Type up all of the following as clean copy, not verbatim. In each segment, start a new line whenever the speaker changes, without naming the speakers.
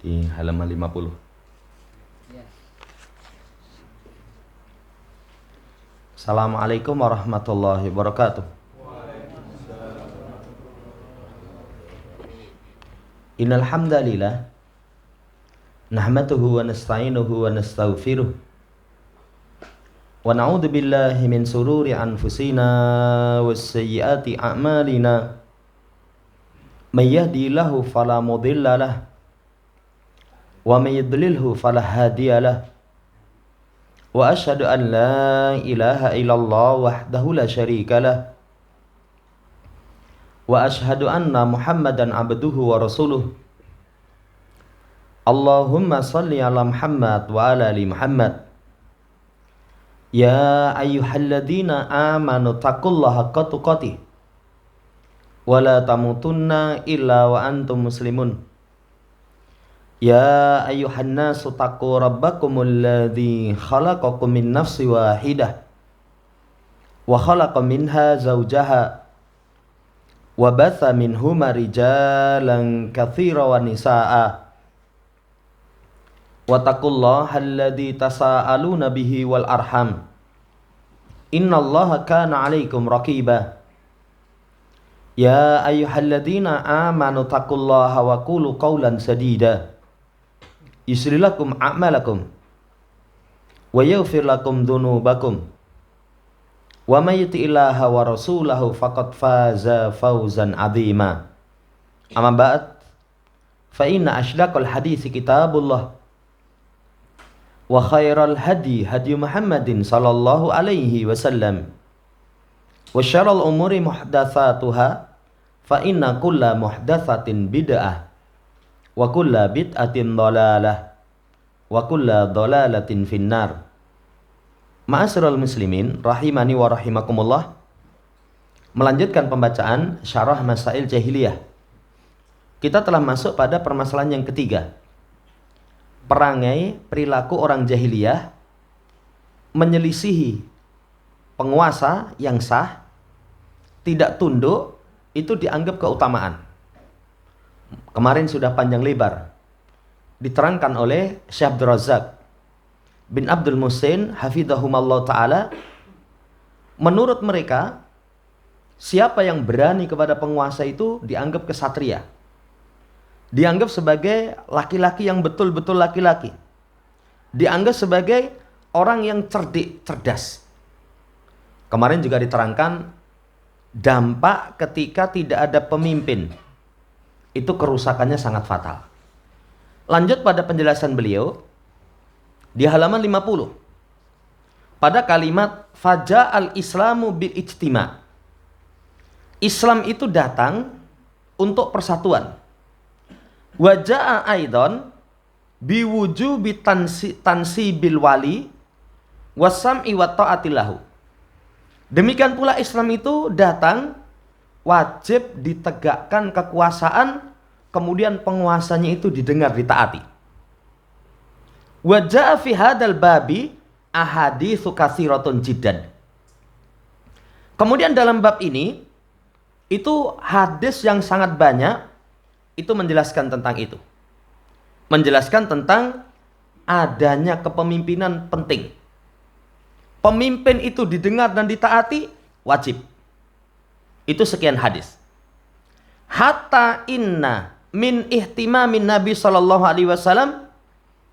di halaman 50. Assalamualaikum warahmatullahi wabarakatuh. Innal hamdalillah nahmaduhu wa nasta'inuhu wa nastaghfiruh wa na'udzu billahi min sururi anfusina was sayyiati a'malina may yahdihillahu fala mudilla lahu wa may yudlilhu fala hadiya lahu wa asyhadu an la ilaha illallah wahdahu la syarika lahu wa asyhadu anna Muhammadan abduhu wa rasuluh. Allahumma salli ala Muhammad wa ala ali Muhammad. Ya ayyuhalladzina amanu taqullaha haqqa tuqatih wa la tamutunna illa wa antum muslimun. Ya ayyuhan nasu taqu rabbakumul ladzi khalaqakum min nafsin wahidah wa khalaqa minha zawjaha wa batha minhuma rijalan katsiran wa nisaa'a wa taqullaha alladzi tasaaluna bihi wal arham innallaha kana 'alaikum raqiba. Ya ayyuhalladzina amanu taqullaha wa qulu qawlan sadida yusri lakum a'malakum wa yaghfir lakum dhunubakum wa may yuti'illaha wa rasulahu faqad faza fawzan 'azima. Amma ba'd, fa inna asydaqal haditsi kitabullah wa khairal hadi hadi Muhammadin sallallahu alaihi wasallam wa syarrul umuri muhdatsatuha fa inna kulla muhdatsatin bid'ah wa kulla bid'atin dhalalah wa kulla dhalalatin finnar. Ma'asyiral muslimin rahimani wa rahimakumullah. Melanjutkan pembacaan Syarah Masail Jahiliyah. Kita telah masuk pada permasalahan yang ketiga. Perangai perilaku orang jahiliyah menyelisihi penguasa yang sah, tidak tunduk, itu dianggap keutamaan. Kemarin sudah panjang lebar diterangkan oleh Syekh Abdul Razak bin Abdul Muhsin hafidhahumallah ta'ala. Menurut mereka, siapa yang berani kepada penguasa itu dianggap kesatria, dianggap sebagai laki-laki yang betul-betul laki-laki, dianggap sebagai orang yang cerdik, cerdas. Kemarin juga diterangkan dampak ketika tidak ada pemimpin, itu kerusakannya sangat fatal. Lanjut pada penjelasan beliau di halaman 50 pada kalimat faja'al islamu bil ijtima'. Islam itu datang untuk persatuan. Waja'a aidan biwujubi tansibil wali wasam'i wa ta'atillahu. Demikian pula Islam itu datang wajib ditegakkan kekuasaan, kemudian penguasanya itu didengar, ditaati. Wa jaa fi hadzal babi ahaditsu katsiratun jiddan. Kemudian dalam bab ini itu hadis yang sangat banyak itu menjelaskan tentang itu. Menjelaskan tentang adanya kepemimpinan penting. Pemimpin itu didengar dan ditaati wajib. Itu sekian hadis. Hatta inna min ihtimamin Nabi sallallahu alaihi wasallam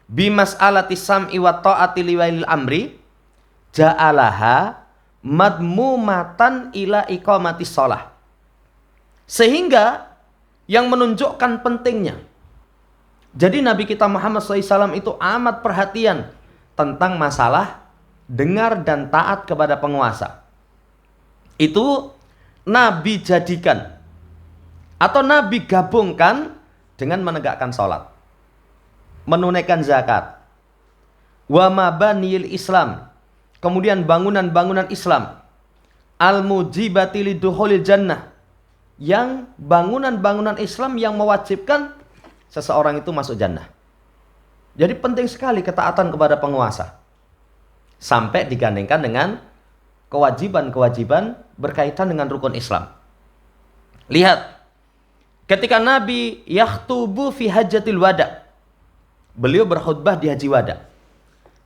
bimas'alati sam'i wa ta'ati liwalil amri ja'alaha madmumatan ila iqamati shalah. Sehingga yang menunjukkan pentingnya. Jadi Nabi kita Muhammad SAW itu amat perhatian tentang masalah dengar dan taat kepada penguasa. Itu Nabi jadikan atau Nabi gabungkan dengan menegakkan sholat, menunaikan zakat, wa mabaniyil Islam, kemudian bangunan-bangunan Islam, al-mujibati lidukhulil jannah, yang bangunan-bangunan Islam yang mewajibkan seseorang itu masuk jannah. Jadi penting sekali ketaatan kepada penguasa, sampai digandengkan dengan kewajiban-kewajiban berkaitan dengan rukun Islam. Lihat, ketika Nabi yakhtubu fi hajjatil wada, Beliau berkhutbah di Haji Wada.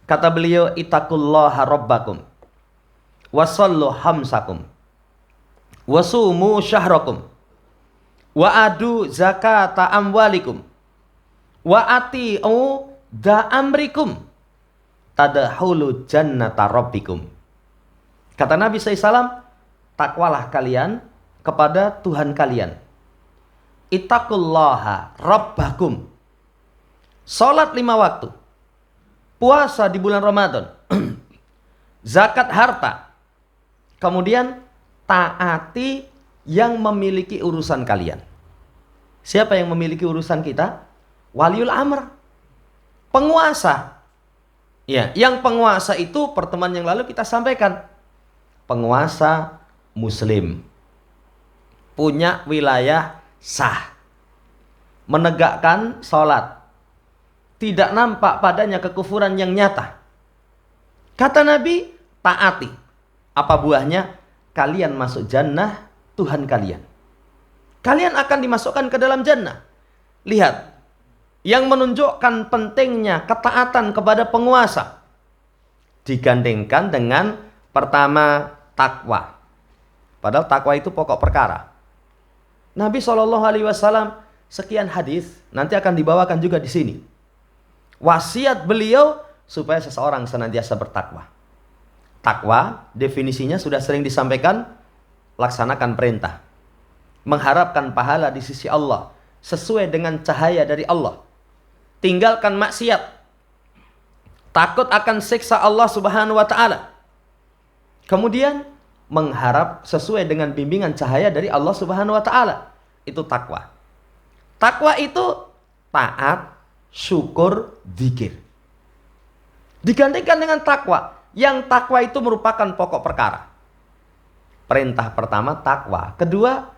Kata beliau, ittaqullaha rabbakum wasallu hamsakum wasumu syahrakum wa adu zakata amwalikum wa ati'u da amrikum tadkhulu jannata rabbikum. Kata Nabi SAW, takwalah kalian kepada Tuhan kalian. Ittaqullaha rabbakum. Salat 5 waktu. Puasa di bulan Ramadan. Zakat harta. Kemudian taati yang memiliki urusan kalian. Siapa yang memiliki urusan kita? Waliul amr. Penguasa. Ya, yang penguasa itu pertemuan yang lalu kita sampaikan. Penguasa muslim. Punya wilayah sah. Menegakkan sholat. Tidak nampak padanya kekufuran yang nyata. Kata Nabi, taati. Apa buahnya? Kalian masuk jannah Tuhan kalian. Kalian akan dimasukkan ke dalam jannah. Lihat, yang menunjukkan pentingnya ketaatan kepada penguasa digandengkan dengan pertama takwa. Padahal takwa itu pokok perkara. Nabi SAW sekian hadis nanti akan dibawakan juga di sini. Wasiat beliau supaya seseorang senantiasa bertakwa. Takwa definisinya sudah sering disampaikan, laksanakan perintah. Mengharapkan pahala di sisi Allah sesuai dengan cahaya dari Allah. Tinggalkan maksiat. Takut akan siksa Allah Subhanahu wa taala. Kemudian mengharap sesuai dengan bimbingan cahaya dari Allah Subhanahu wa taala. Itu takwa. Takwa itu taat, syukur, zikir. Digandengkan dengan takwa. Yang takwa itu merupakan pokok perkara. Perintah pertama takwa. Kedua,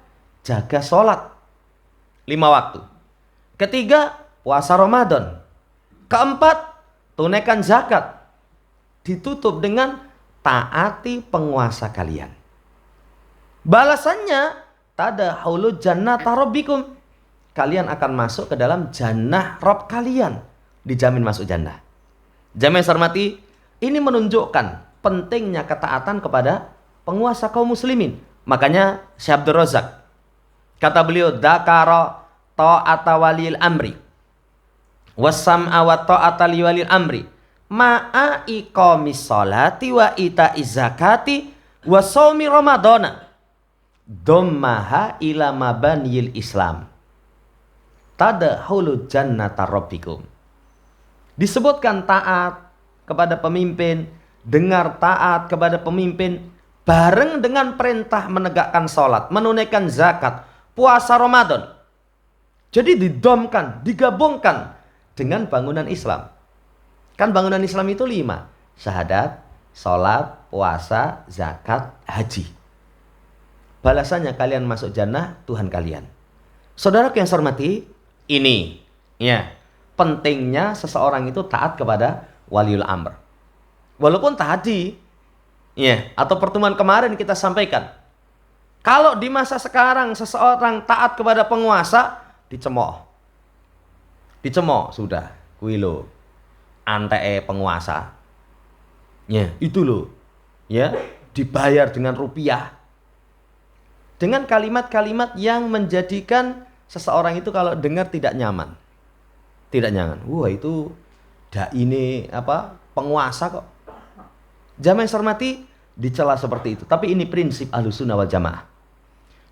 jaga sholat 5 waktu. Ketiga, puasa Ramadan. Keempat, tunaikan zakat. Ditutup dengan taati penguasa kalian. Balasannya, tadkhulu jannata rabbikum. Kalian akan masuk ke dalam jannah Rabb kalian. Dijamin masuk jannah. Jamaah hormati, ini menunjukkan pentingnya ketaatan kepada penguasa kaum muslimin. Makanya Syekh Abdul Razak kata beliau, dzakara ta'ata walil amri wasam'a wa ta'ata li walil amri ma'a iqamis sholati wa ita'iz zakati wa shaumi ramadhana dhammaha ila mabaniyil islam tadkhulu jannata rabbikum. Disebutkan taat kepada pemimpin, dengar taat kepada pemimpin, bareng dengan perintah menegakkan sholat, menunaikan zakat, puasa Ramadan. Jadi didomkan, digabungkan dengan bangunan Islam. Kan bangunan Islam itu 5. Syahadat, sholat, puasa, zakat, haji. Balasannya kalian masuk jannah Tuhan kalian. Saudaraku yang saya hormati, ini ya pentingnya seseorang itu taat kepada waliul amr. Walaupun tadi ya atau pertemuan kemarin kita sampaikan, kalau di masa sekarang seseorang taat kepada penguasa, dicemooh sudah kuilo antee penguasa ya itu loh ya, dibayar dengan rupiah, dengan kalimat-kalimat yang menjadikan seseorang itu kalau dengar tidak nyaman. Wah itu ini penguasa kok. Jamaah yang hormati, dicela seperti itu. Tapi ini prinsip Ahlussunnah wal Jamaah.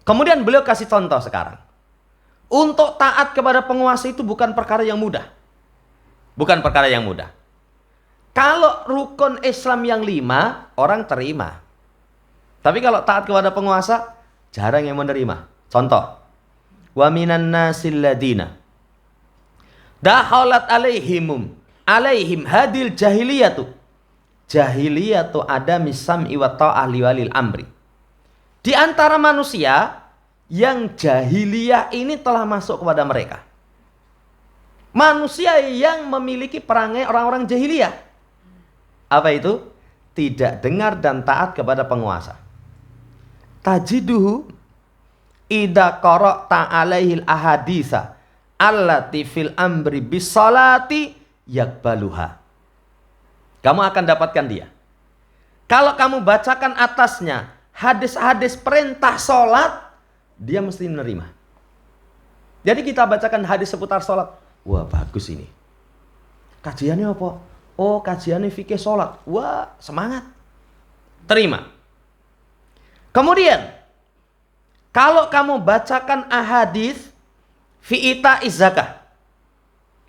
Kemudian beliau kasih contoh sekarang. Untuk taat kepada penguasa itu bukan perkara yang mudah. Kalau rukun Islam yang 5 orang terima. Tapi kalau taat kepada penguasa jarang yang menerima. Contoh, wa minan nasil ladina dahalat alaihim hadil jahiliyatu ada sam'i wa ta'ah liwalil amri. Di antara manusia yang jahiliyah ini telah masuk kepada mereka. Manusia yang memiliki perangai orang-orang jahiliyah. Apa itu? Tidak dengar dan taat kepada penguasa. Tajiduhu idza qara'ta alaihil ahaditsa allati fil amri bis salati yakbaluha. Kamu akan dapatkan dia. Kalau kamu bacakan atasnya hadis-hadis perintah sholat, dia mesti menerima. Jadi kita bacakan hadis seputar sholat. Wah, bagus ini. Kajiannya apa? Oh, kajiannya fikih sholat. Wah, semangat. Terima. Kemudian, kalau kamu bacakan ahadis fi ita'iz zakah.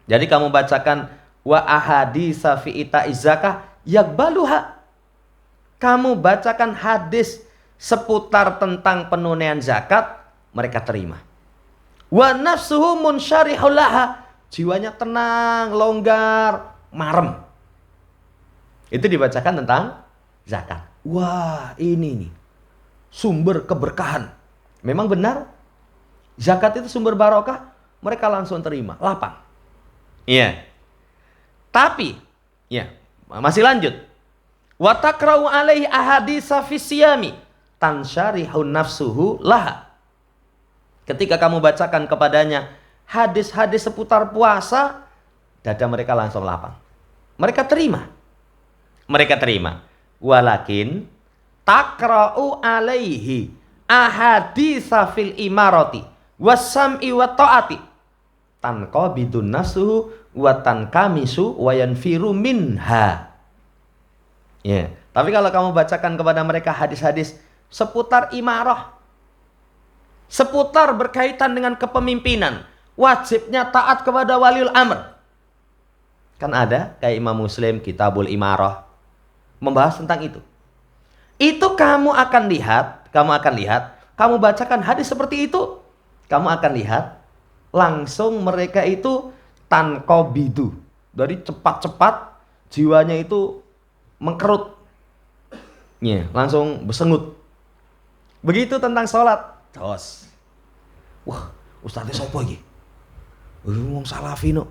Jadi kamu bacakan wa ahaditsa fi ita'iz zakah yakbaluha. Kamu bacakan hadis seputar tentang penunaian zakat, mereka terima. Wa nafsuhu munsyarihul laha. Jiwanya tenang, longgar, marem. Itu dibacakan tentang zakat. Wah, ini nih sumber keberkahan. Memang benar, zakat itu sumber barokah, mereka langsung terima, lapang. Iya. Tapi, ya, masih lanjut. Wa takra'u alaihi ahaditsa fi siyami tansyarihun nafsuhu laha. Ketika kamu bacakan kepadanya hadis-hadis seputar puasa, dada mereka langsung lapang. Mereka terima. Mereka terima. Walakin takra'u alaihi ahaditsa fil imarati wasam'i wa ta'ati tanqabidun nafsuhu wa tankamisu wa yanfiru minha. Ya, tapi kalau kamu bacakan kepada mereka hadis-hadis seputar imarah, seputar berkaitan dengan kepemimpinan, wajibnya taat kepada waliul amr. Kan ada kayak Imam Muslim Kitabul Imarah membahas tentang itu. Itu kamu akan lihat, kamu bacakan hadis seperti itu, kamu akan lihat langsung mereka itu tanqabidu, dari cepat-cepat jiwanya itu mengkerut, ya, langsung bersengut. Begitu tentang sholat, jos. Wah, ustadznya sopo lagi? Ngomong salafi no.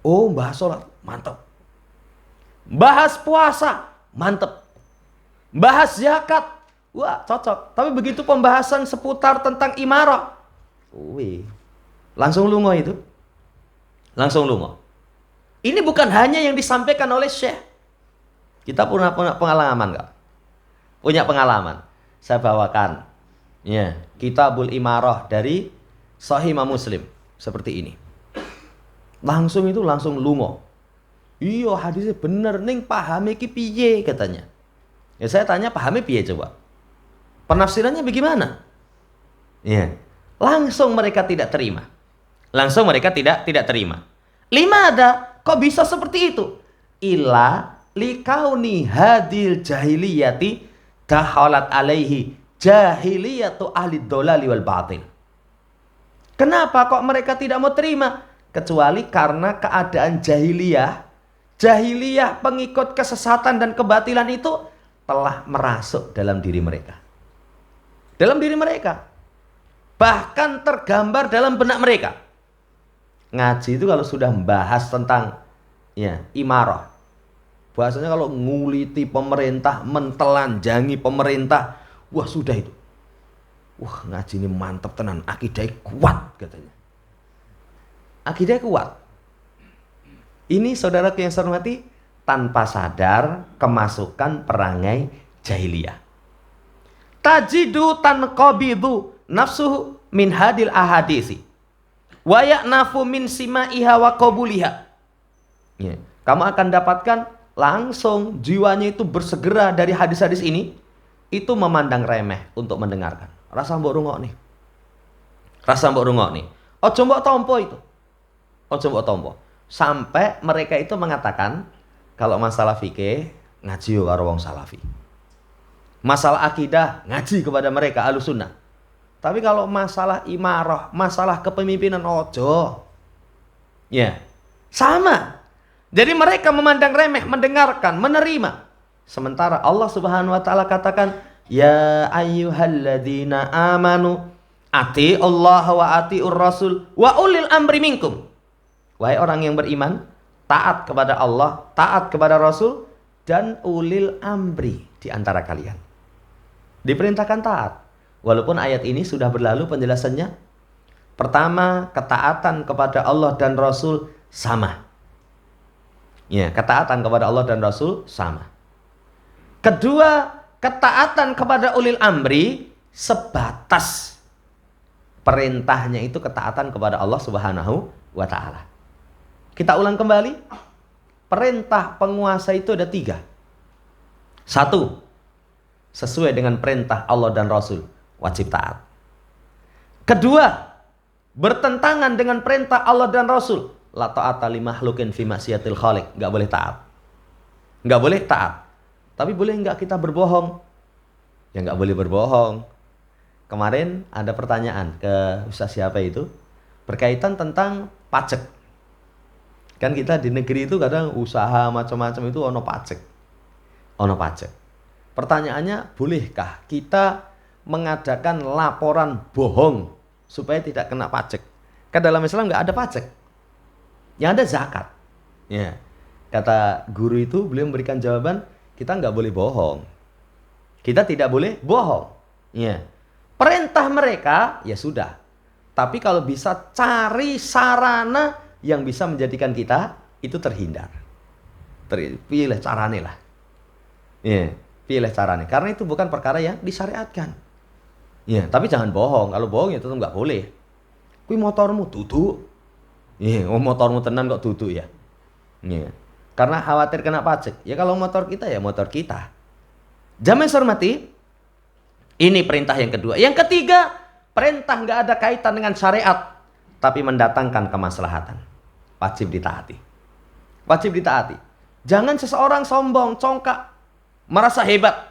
Oh, bahas sholat, mantap. Bahas puasa, mantap. Bahas zakat, wah cocok. Tapi begitu pembahasan seputar tentang imarah, wih, langsung lungo itu. Langsung lungo. Ini bukan hanya yang disampaikan oleh Syekh. Kita punya pengalaman nggak? Punya pengalaman. Saya bawakan, ya, Kitabul Imarah dari Sahih Imam Muslim seperti ini. Langsung lungo. Iya, hadisnya bener, ning pahami ki piye katanya. Ya saya tanya, pahami piye coba? Penafsirannya bagaimana? Ya, langsung mereka tidak terima. Langsung mereka tidak terima. Limada, kok bisa seperti itu? Ila likauni hadil jahiliyati dahalat alaihi jahiliyatu ahli dholali wal batil. Kenapa kok mereka tidak mau terima? Kecuali karena keadaan jahiliyah. Jahiliyah pengikut kesesatan dan kebatilan itu telah merasuk dalam diri mereka. Dalam diri mereka. Bahkan tergambar dalam benak mereka. Ngaji itu kalau sudah membahas tentang, ya, imarah. Bahasanya kalau nguliti pemerintah, mentelanjangi pemerintah, wah sudah itu. Wah, ngaji ini mantap tenan, akidahnya kuat katanya. Akidahnya kuat. Ini saudaraku yang saya hormati, tanpa sadar kemasukan perangai jahiliyah. Tajidu tanqabidu nafsuhu min hadil ahadisi wa ya'nafu min simaiha wa qabuliha. Ya, kamu akan dapatkan langsung jiwanya itu bersegera dari hadis-hadis ini, itu memandang remeh untuk mendengarkan. Rasa mbok rungok nih. Rasa mbok rungok nih. Ojo mbok tompo itu. Ojo mbok tompo. Sampai mereka itu mengatakan kalau masalah fikih ngaji yo karo wong salafi. Masalah akidah ngaji kepada mereka Ahlussunnah. Tapi kalau masalah imarah, masalah kepemimpinan ojo. Ya. Sama. Jadi mereka memandang remeh, mendengarkan, menerima. Sementara Allah Subhanahu wa taala katakan, ya ayyuhalladzina amanu ati Allah wa atiur rasul wa ulil amri minkum. Wahai orang yang beriman, taat kepada Allah, taat kepada Rasul, dan ulil amri di antara kalian. Diperintahkan taat. Walaupun ayat ini sudah berlalu penjelasannya. Pertama, ketaatan kepada Allah dan Rasul sama. Ya, ketaatan kepada Allah dan Rasul sama. Kedua, ketaatan kepada ulil amri sebatas perintahnya itu ketaatan kepada Allah Subhanahu wa ta'ala. Kita ulang kembali. Perintah penguasa itu ada 3. 1, sesuai dengan perintah Allah dan Rasul, wajib taat. Kedua, bertentangan dengan perintah Allah dan Rasul, la ta'ata li makhluqin fi maksiatil khaliq, enggak boleh taat. Enggak boleh taat. Tapi boleh enggak kita berbohong? Ya enggak boleh berbohong. Kemarin ada pertanyaan ke Ustaz siapa itu berkaitan tentang pajak. Kan kita di negeri itu kadang usaha macam-macam itu ono pajak. Ono pajak. Pertanyaannya, bolehkah kita mengadakan laporan bohong supaya tidak kena pajak? Kan dalam Islam nggak ada pajak. Yang ada zakat. Ya. Kata guru itu, beliau memberikan jawaban, kita nggak boleh bohong. Kita tidak boleh bohong. Ya. Perintah mereka, ya sudah. Tapi kalau bisa cari sarana yang bisa menjadikan kita itu terhindar. Pilih caranya lah. Ya. Pilih caranya. Karena itu bukan perkara yang disyariatkan. Ya, tapi jangan bohong. Kalau bohong ya tetap nggak boleh. Kui motormu duduk. Ya, motormu tenan kok duduk ya. Ya. Karena khawatir kena pajak. Ya kalau motor kita ya motor kita. Jamaah hormati. Ini perintah yang kedua. Yang ketiga, perintah nggak ada kaitan dengan syariat, tapi mendatangkan kemaslahatan. Wajib ditaati. Wajib ditaati. Jangan seseorang sombong, congkak, merasa hebat.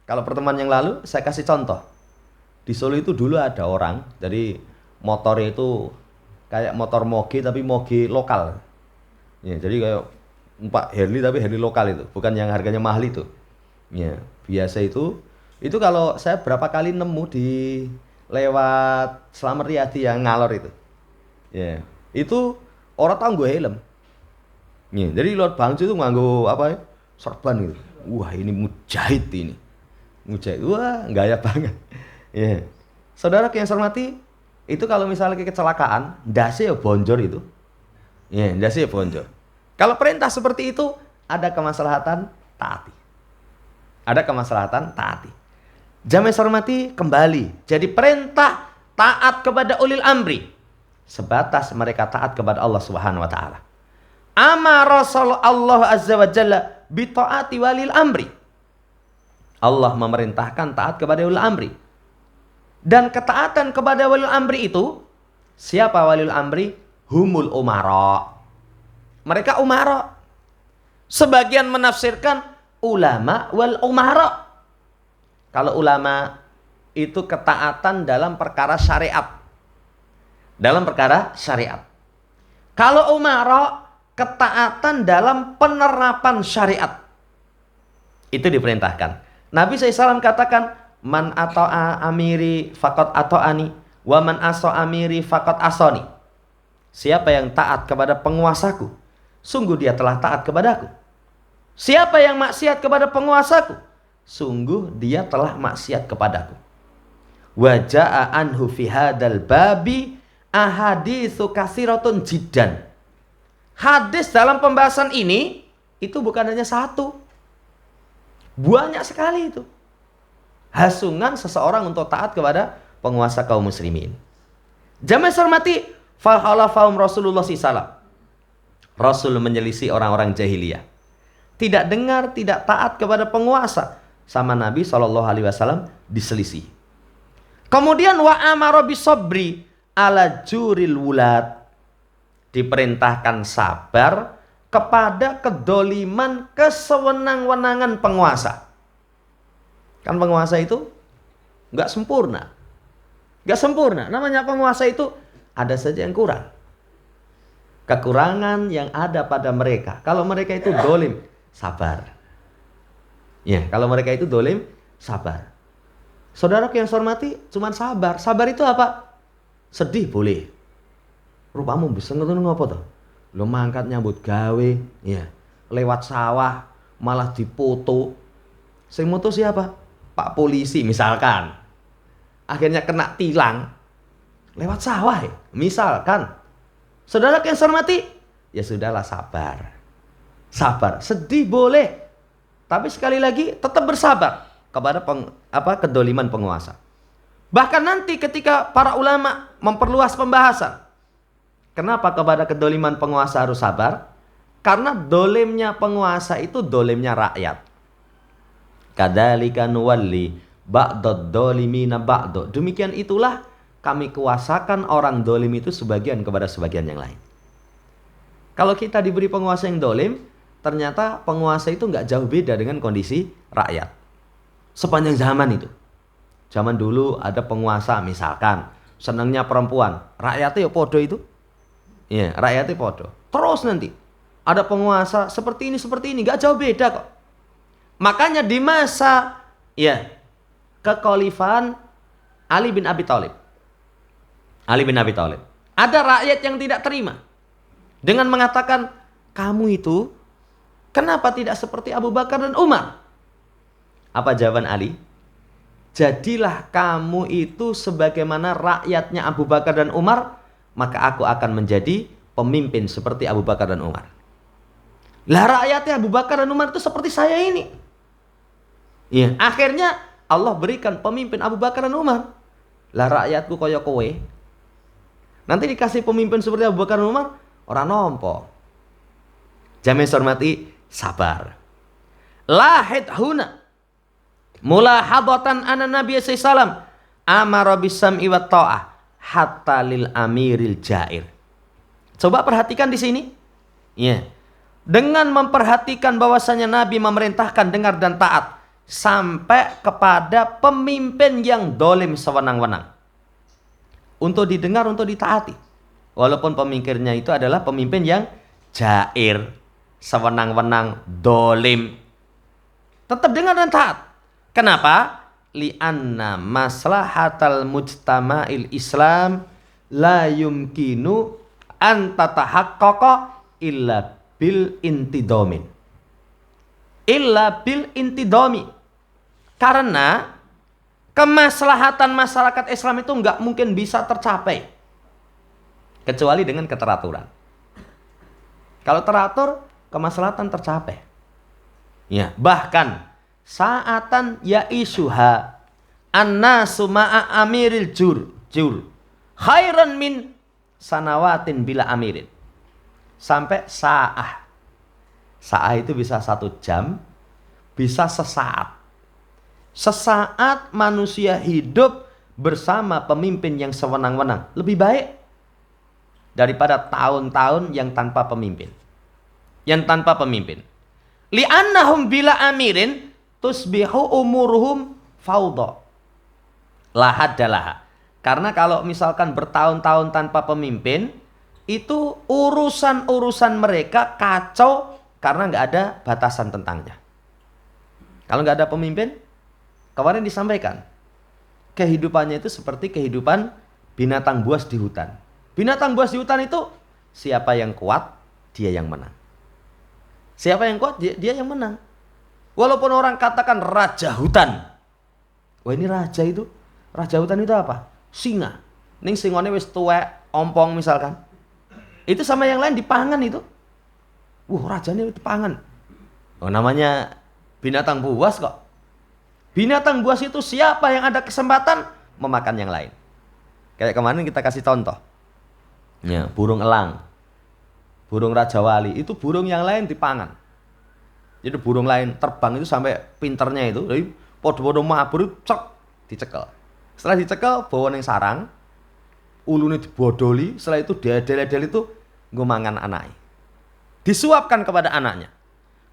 Kalau pertemuan yang lalu saya kasih contoh. Di Solo itu dulu ada orang, jadi motornya itu kayak motor moge tapi moge lokal. Ya, jadi kayak Pak Harley tapi Harley lokal itu, bukan yang harganya mahal itu. Ya, biasa itu kalau saya berapa kali nemu di lewat Slamet Riyadi yang ngalor itu. Ya, itu orang tahu gue helm. Ya, jadi lewat Bangsu itu nganggo apa ya? Sorban gitu. Wah, ini mujahid ini. Mujahid. Wah, gaya banget. Ya. Saudara yang saya hormati, itu kalau misalnya kecelakaan, ndase ya bonjor itu. Ya, ndase ya bonjor. Kalau perintah seperti itu, ada kemaslahatan, taati. Ada kemaslahatan, taati. Jamaah saya hormati, kembali. Jadi perintah taat kepada ulil amri sebatas mereka taat kepada Allah Subhanahu wa taala. Amara Allah azza wa jalla bi taati walil amri. Allah memerintahkan taat kepada ulil amri. Dan ketaatan kepada walil amri itu, siapa walil amri? Humul umara. Mereka umara. Sebagian menafsirkan ulama wal umara. Kalau ulama itu ketaatan dalam perkara syariat. Dalam perkara syariat. Kalau umara, ketaatan dalam penerapan syariat. Itu diperintahkan. Nabi SAW katakan, man ata'a amiri faqad ata'ani, wa man asa amiri faqad asani. Siapa yang taat kepada penguasaku, sungguh dia telah taat kepadaku. Siapa yang maksiat kepada penguasaku, sungguh dia telah maksiat kepadaku. Wa ja'a anhu fi hadzal babi ahaditsu katsiratun jiddan. Hadis dalam pembahasan ini itu bukan hanya satu. Banyak sekali itu. Hasungan seseorang untuk taat kepada penguasa kaum muslimin. Jamaah hormati, fa khalafahum Rasulullah SAW. Rasul menyelisih orang-orang jahiliyah. Tidak dengar, tidak taat kepada penguasa. Sama Nabi SAW diselisih. Kemudian wa amara bisobri ala juril wulad. Diperintahkan sabar kepada kedoliman kesewenang-wenangan penguasa. Kan penguasa itu nggak sempurna. Nggak sempurna. Namanya penguasa itu ada saja yang kurang. Kekurangan yang ada pada mereka. Kalau mereka itu dolim, sabar. Ya, kalau mereka itu dolim, sabar. Saudara yang saya hormati, cuman sabar. Sabar itu apa? Sedih boleh. Rupamu bisa ngono apa toh? Lo mangkat nyambut gawe, ya. Lewat sawah malah dipoto. Sing moto siapa? Pak polisi misalkan. Akhirnya kena tilang lewat sawah ya, misalkan. Saudara yang saya hormati, ya sudahlah sabar. Sabar, sedih boleh. Tapi sekali lagi tetap bersabar kepada kedoliman penguasa. Bahkan nanti ketika para ulama memperluas pembahasan, kenapa kepada kedoliman penguasa harus sabar? Karena dolimnya penguasa itu dolimnya rakyat. Kadzalika nuwalli ba'dad dolimina ba'd. Demikian itulah kami kuasakan orang dolim itu sebagian kepada sebagian yang lain. Kalau kita diberi penguasa yang dolim, ternyata penguasa itu nggak jauh beda dengan kondisi rakyat. Sepanjang zaman itu. Zaman dulu ada penguasa misalkan, senangnya perempuan. Rakyatnya ya podo itu. Ya, rakyatnya podo. Terus nanti, ada penguasa seperti ini, nggak jauh beda kok. Makanya di masa kekhalifahan Ali bin Abi Thalib. Ada rakyat yang tidak terima. Dengan mengatakan, kamu itu kenapa tidak seperti Abu Bakar dan Umar? Apa jawaban Ali? Jadilah kamu itu sebagaimana rakyatnya Abu Bakar dan Umar, maka aku akan menjadi pemimpin seperti Abu Bakar dan Umar. Lah rakyatnya Abu Bakar dan Umar itu seperti saya ini. Iya, akhirnya Allah berikan pemimpin Abu Bakar dan Umar. Lah rakyatku kaya kowe. Nanti dikasih pemimpin seperti Abu Bakar dan Umar, orang nompo. Jamaah hormati, sabar. Lahid huna mulahadatan anna Nabi sallallahu amara bisam'i wa ta'ah hatta lil amiril jair. Coba perhatikan di sini. Ya. Dengan memperhatikan bahwasanya Nabi memerintahkan dengar dan taat sampai kepada pemimpin yang dolim sewenang-wenang. Untuk didengar, untuk ditaati. Walaupun pemimpinnya itu adalah pemimpin yang jair, sewenang-wenang, dolim. Tetap dengar dan taat. Kenapa? Li'anna maslahatal mujtama'il Islam la yumkinu an tatahaqqaqa illa bil intidomin. Karena kemaslahatan masyarakat Islam itu nggak mungkin bisa tercapai kecuali dengan keteraturan. Kalau teratur, kemaslahatan tercapai. Ya, bahkan saatan ya'isuha annasu ma'a amiril jur khairan min sanawatin bila amirin. Sampai sa'ah itu bisa 1 jam, bisa sesaat. Sesaat manusia hidup bersama pemimpin yang sewenang-wenang lebih baik daripada tahun-tahun yang tanpa pemimpin. Li'annahum bila amirin tusbihu umuruhum fawda. Lahadalah. Karena kalau misalkan bertahun-tahun tanpa pemimpin, itu urusan-urusan mereka kacau karena nggak ada batasan tentangnya. Kalau nggak ada pemimpin, kemarin disampaikan, kehidupannya itu seperti kehidupan binatang buas di hutan. Binatang buas di hutan itu siapa yang kuat, dia yang menang. Siapa yang kuat, dia yang menang. Walaupun orang katakan raja hutan. Wah ini raja itu. Raja hutan itu apa? Singa. Ning singone wis tuwek, ompong misalkan. Itu sama yang lain dipangan itu. Rajanya itu pangan. Oh namanya binatang buas kok. Binatang buas itu siapa yang ada kesempatan memakan yang lain. Kayak kemarin kita kasih contoh. Ya, burung elang. Burung Raja Wali itu burung yang lain dipangan. Jadi burung lain terbang itu sampai pinternya itu, jadi podo-podo mabur cek dicekel. Setelah dicekel bawa ning sarang, ulune dibodoli, setelah itu diadel-adel itu nggo mangan anaknya. Disuapkan kepada anaknya.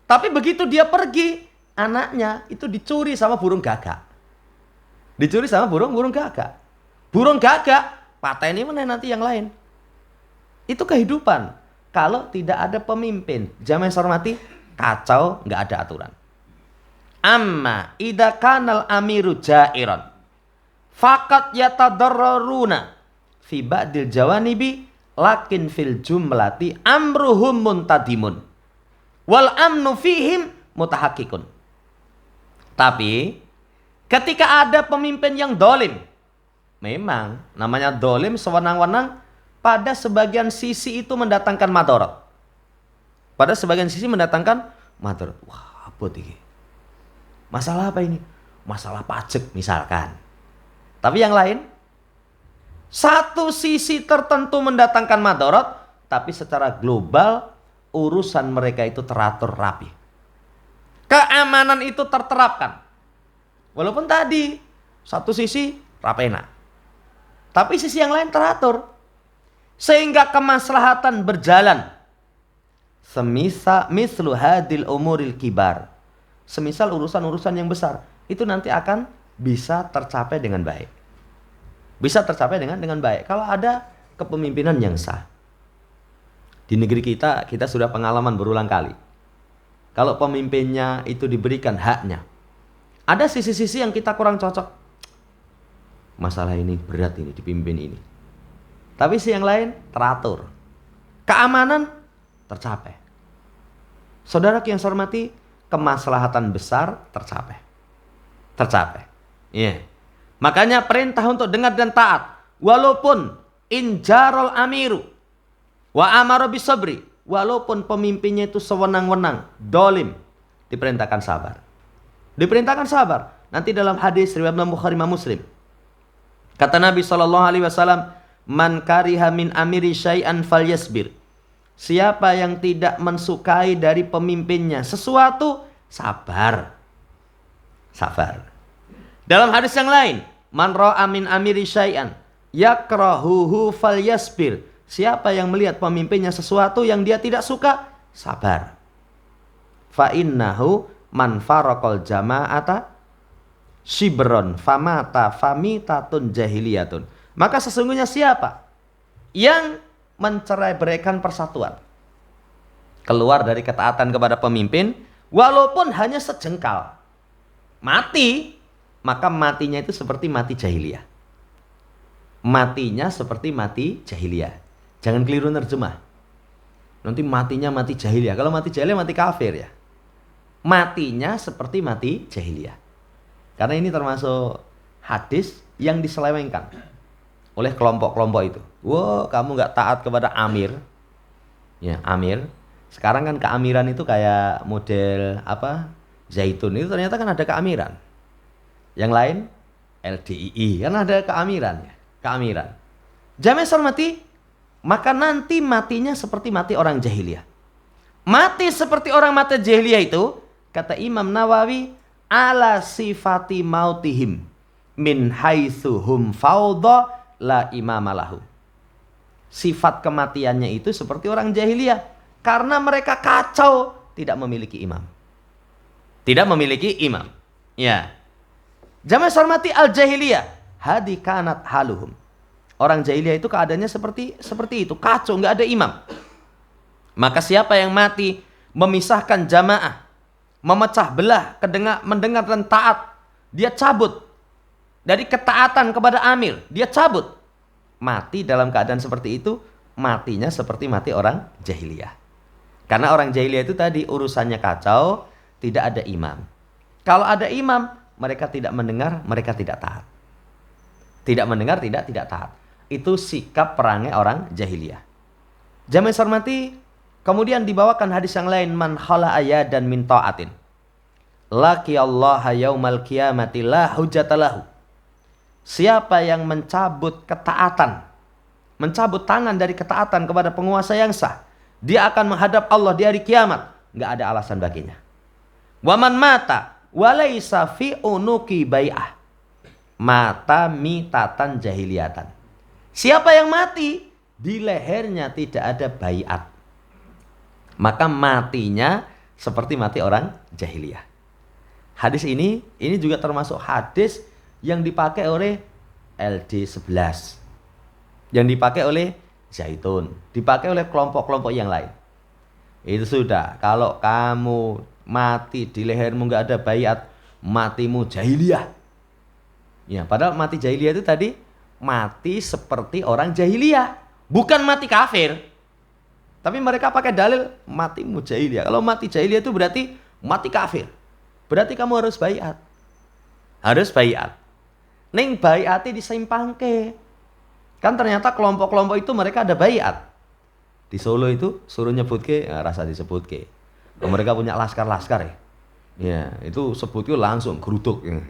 Tapi begitu dia pergi, anaknya itu dicuri sama burung gagak. Burung gagak. Burung gagak pateni meneh nanti yang lain. Itu kehidupan. Kalau tidak ada pemimpin, jamaah hormati, kacau, nggak ada aturan. Amma idza kanal amiru jairan faqat yatadarraruna fi ba'dil jawanibi lakin fil jumlati amruhum muntadimun wal amnu fihim mutahaqqiqun. Tapi ketika ada pemimpin yang dolim, memang namanya dolim sewenang-wenang, pada sebagian sisi itu mendatangkan madarat. Pada sebagian sisi mendatangkan madarat. Wah, apa ini? Masalah apa ini? Masalah pajak misalkan. Tapi yang lain, satu sisi tertentu mendatangkan madarat, tapi secara global urusan mereka itu teratur rapi. Keamanan itu terterapkan. Walaupun tadi satu sisi rapena, tapi sisi yang lain teratur. Sehingga kemaslahatan berjalan. Mislu hadil umuril kibar. Semisal urusan-urusan yang besar, itu nanti akan bisa tercapai dengan baik. Bisa tercapai dengan baik kalau ada kepemimpinan yang sah. Di negeri kita sudah pengalaman berulang kali. Kalau pemimpinnya itu diberikan haknya, ada sisi-sisi yang kita kurang cocok. Masalah ini berat ini dipimpin ini. Tapi si yang lain teratur. Keamanan tercapai. Saudara yang saya hormati, kemaslahatan besar tercapai. Tercapai. Iya. Makanya perintah untuk dengar dan taat. Walaupun injarol amiru wa amara bisabri, walaupun pemimpinnya itu sewenang-wenang, dolim, diperintahkan sabar. Diperintahkan sabar. Nanti dalam hadis riwayat Bukhari Muslim, kata Nabi SAW, man kariha min amiri syai'an falyasbir. Siapa yang tidak mensukai dari pemimpinnya sesuatu, sabar. Sabar. Dalam hadis yang lain, man ra'a min amiri syai'an yakrahuhu falyasbir. Siapa yang melihat pemimpinnya sesuatu yang dia tidak suka, sabar. Fa innahu man faraqal jama'ata shibron famata famitatun jahiliyatun. Maka sesungguhnya siapa yang mencerai-beraikan persatuan, keluar dari ketaatan kepada pemimpin, walaupun hanya sejengkal, mati, maka matinya itu seperti mati jahiliyah. Matinya seperti mati jahiliyah. Jangan keliru nerjemah. Nanti matinya mati jahiliyah. Kalau mati jahiliyah mati kafir ya. Matinya seperti mati jahiliyah. Karena ini termasuk hadis yang diselewengkan oleh kelompok-kelompok itu. Wah, kamu nggak taat kepada amir. Ya, amir. Sekarang kan keamiran itu kayak model apa? Zaitun itu ternyata kan ada keamiran. Yang lain LDII kan ada keamirannya. Keamiran. Jamaah hormati, maka nanti matinya seperti mati orang jahiliyah. Mati seperti orang mati jahiliyah itu, kata Imam Nawawi, ala sifati mautihim min haitsu hum fawdha la imamalahu. Sifat kematiannya itu seperti orang jahiliyah karena mereka kacau, tidak memiliki imam. Tidak memiliki imam. Ya. Jamaah hormati, al-jahiliyah hadi kanat haluhum. Orang jahiliyah itu keadaannya seperti itu, kacau, nggak ada imam. Maka siapa yang mati memisahkan jamaah, memecah belah, mendengar dan taat, dia cabut dari ketaatan kepada amir, dia cabut. Mati dalam keadaan seperti itu, matinya seperti mati orang jahiliyah. Karena orang jahiliyah itu tadi urusannya kacau, tidak ada imam. Kalau ada imam, mereka tidak mendengar, mereka tidak taat. Tidak mendengar, tidak taat. Itu sikap perangai orang jahiliyah. Jamaah hormati, kemudian dibawakan hadis yang lain, man khala ayadan min ta'atin laki Allah yaumal qiyamati la hujjatalahu. Siapa yang mencabut ketaatan, mencabut tangan dari ketaatan kepada penguasa yang sah, dia akan menghadap Allah di hari kiamat, nggak ada alasan baginya. Waman mata walaysa fi unuki bai'ah mata mitatan jahiliyatan. Siapa yang mati di lehernya tidak ada baiat, maka matinya seperti mati orang jahiliyah. Hadis ini juga termasuk hadis yang dipakai oleh LD11, yang dipakai oleh Zaitun, dipakai oleh kelompok-kelompok yang lain. Itu sudah, kalau kamu mati di lehermu nggak ada baiat, matimu jahiliyah. Ya, padahal mati jahiliyah itu tadi mati seperti orang jahiliyah, bukan mati kafir. Tapi mereka pakai dalil matimu jahiliyah. Kalau mati jahiliyah itu berarti mati kafir. Berarti kamu harus baiat. Harus baiat. Ning baiati disimpangke. Kan ternyata kelompok-kelompok itu mereka ada baiat. Di Solo itu suruh nyebutke rasa disebutke. Mereka punya laskar-laskar ya. Ya, itu sebutke langsung geruduk. Ya.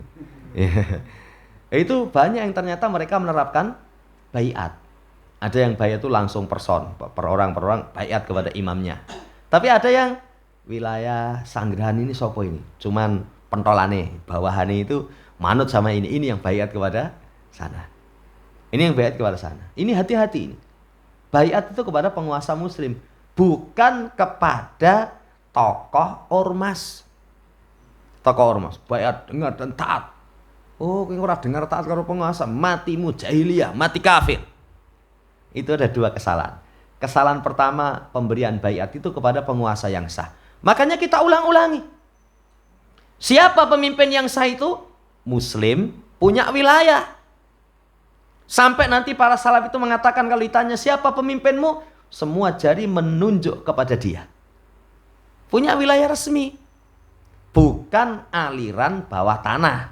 Itu banyak yang ternyata mereka menerapkan baiat. Ada yang baiat itu langsung person, per orang baiat kepada imamnya. Tapi ada yang wilayah Sanggrahan ini sopo ini, cuman pentolane, bawahane itu manut sama ini yang baiat kepada sana. Ini yang baiat kepada sana. Ini hati-hati ini. Baiat itu kepada penguasa muslim, bukan kepada tokoh ormas. Tokoh ormas, baiat dengar dan taat. Oh, kowe ora dengar taat karo penguasa, matimu jahiliyah, mati kafir. Itu ada dua kesalahan. Kesalahan pertama, pemberian baiat itu kepada penguasa yang sah. Makanya kita ulang-ulangi. Siapa pemimpin yang sah itu? Muslim, punya wilayah. Sampai nanti para salaf itu mengatakan kalau ditanya siapa pemimpinmu, semua jari menunjuk kepada dia. Punya wilayah resmi. Bukan aliran bawah tanah.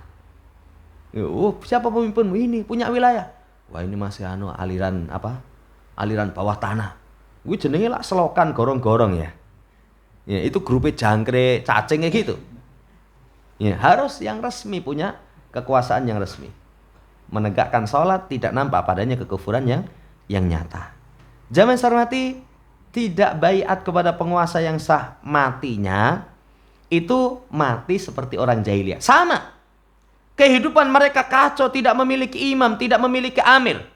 Oh, siapa pemimpinmu? Ini punya wilayah. Wah, ini masih aliran apa? Aliran bawah tanah. Gue jenenge lah selokan gorong-gorong ya. Ya, itu grupnya jangkrik, cacingnya gitu. Ya, harus yang resmi, punya kekuasaan yang resmi. Menegakkan sholat tidak nampak padanya kekufuran yang nyata. Jamaah hormati, tidak baiat kepada penguasa yang sah, matinya itu mati seperti orang jahiliyah. Sama. Kehidupan mereka kacau, tidak memiliki imam, tidak memiliki amir.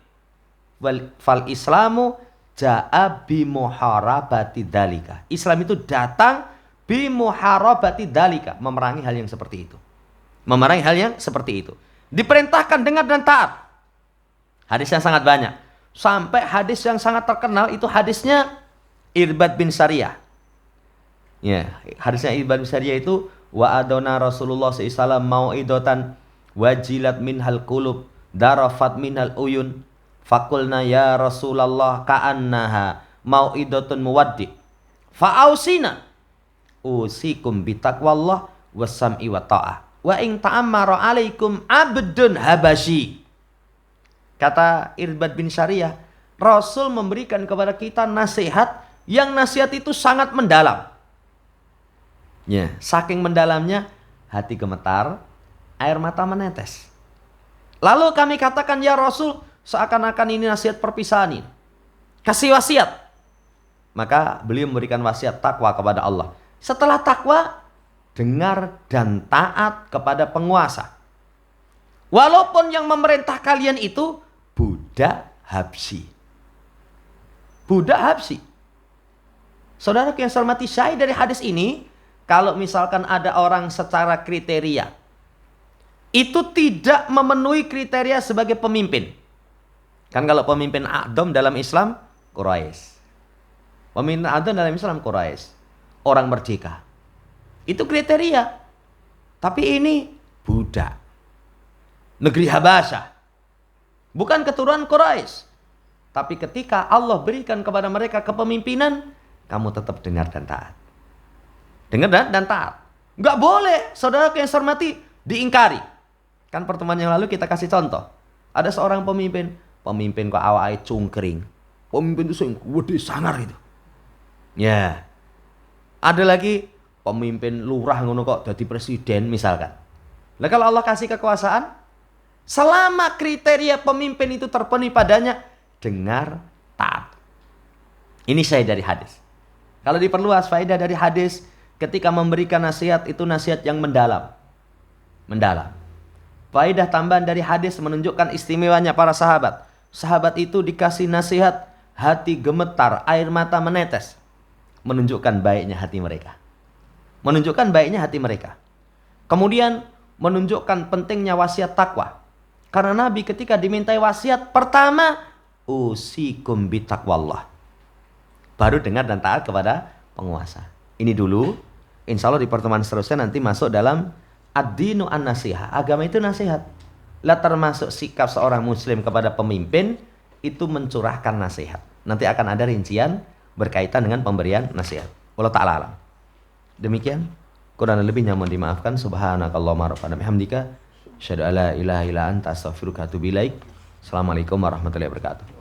Fal Islamu ja'a bimuharabati dalika. Islam itu datang bimuharabati dalika, memerangi hal yang seperti itu. Memerangi hal yang seperti itu. Diperintahkan dengar dan taat. Hadisnya sangat banyak. Sampai hadis yang sangat terkenal itu hadisnya Irbad bin Sariyah. Ya, hadisnya Irbad bin Sariyah itu wa adona Rasulullah SAW mau'idatan wajilat minhal qulub darafat minhal uyun fakulna ya Rasulullah ka'annaha mau'idatun muwaddi fa'ausina usikum bitaqwallah wassam'i wa ta'ah wa in ta'ammara alaikum abdun habasyi. Kata Irbad bin Sariyah, Rasul memberikan kepada kita nasihat yang nasihat itu sangat mendalam. Ya, saking mendalamnya hati gemetar, air mata menetes. Lalu kami katakan, ya Rasul, seakan-akan ini nasihat perpisahan ini. Kasih wasiat. Maka beliau memberikan wasiat takwa kepada Allah. Setelah takwa, dengar dan taat kepada penguasa. Walaupun yang memerintah kalian itu budak Habsyi. Budak Habsyi. Saudara yang saya hormati, syahid dari hadis ini, kalau misalkan ada orang secara kriteria itu tidak memenuhi kriteria sebagai pemimpin. Kan kalau pemimpin a'dham dalam Islam, Quraisy. Pemimpin a'dham dalam Islam, Quraisy. Orang merdeka. Itu kriteria. Tapi ini budak. Negeri Habasyah. Bukan keturunan Quraisy. Tapi ketika Allah berikan kepada mereka kepemimpinan, kamu tetap dengar dan taat. Dengar dan taat. Enggak boleh, saudara yang saya hormati, diingkari. Kan pertemuan yang lalu kita kasih contoh. Ada seorang pemimpin kok awake cungkring. Pemimpin itu sing gede sangar itu. Ya. Ada lagi pemimpin lurah ngono kok jadi presiden misalkan. Lah kalau Allah kasih kekuasaan, selama kriteria pemimpin itu terpenuhi padanya, dengar, taat. Ini saya dari hadis. Kalau diperluas faedah dari hadis, ketika memberikan nasihat itu nasihat yang mendalam. Mendalam. Faedah tambahan dari hadis menunjukkan istimewanya para sahabat. Sahabat itu dikasih nasihat, hati gemetar, air mata menetes. Menunjukkan baiknya hati mereka. Menunjukkan baiknya hati mereka. Kemudian menunjukkan pentingnya wasiat takwa. Karena Nabi ketika dimintai wasiat, pertama, usikum bitaqwallah. Baru dengar dan taat kepada penguasa. Ini dulu, insya Allah di pertemuan seterusnya nanti masuk dalam ad-dinu an-nasihah. Agama itu nasihat. Lah termasuk sikap seorang muslim kepada pemimpin, itu mencurahkan nasihat. Nanti akan ada rincian berkaitan dengan pemberian nasihat. Wallahu ta'ala alam. Demikian, kurang lebihnya mohon dimaafkan. Subhanakallahumma rabbana bihamdika asyhadu alla ilaha illa anta astaghfiruka wa atubu ilaik. Assalamualaikum warahmatullahi wabarakatuh.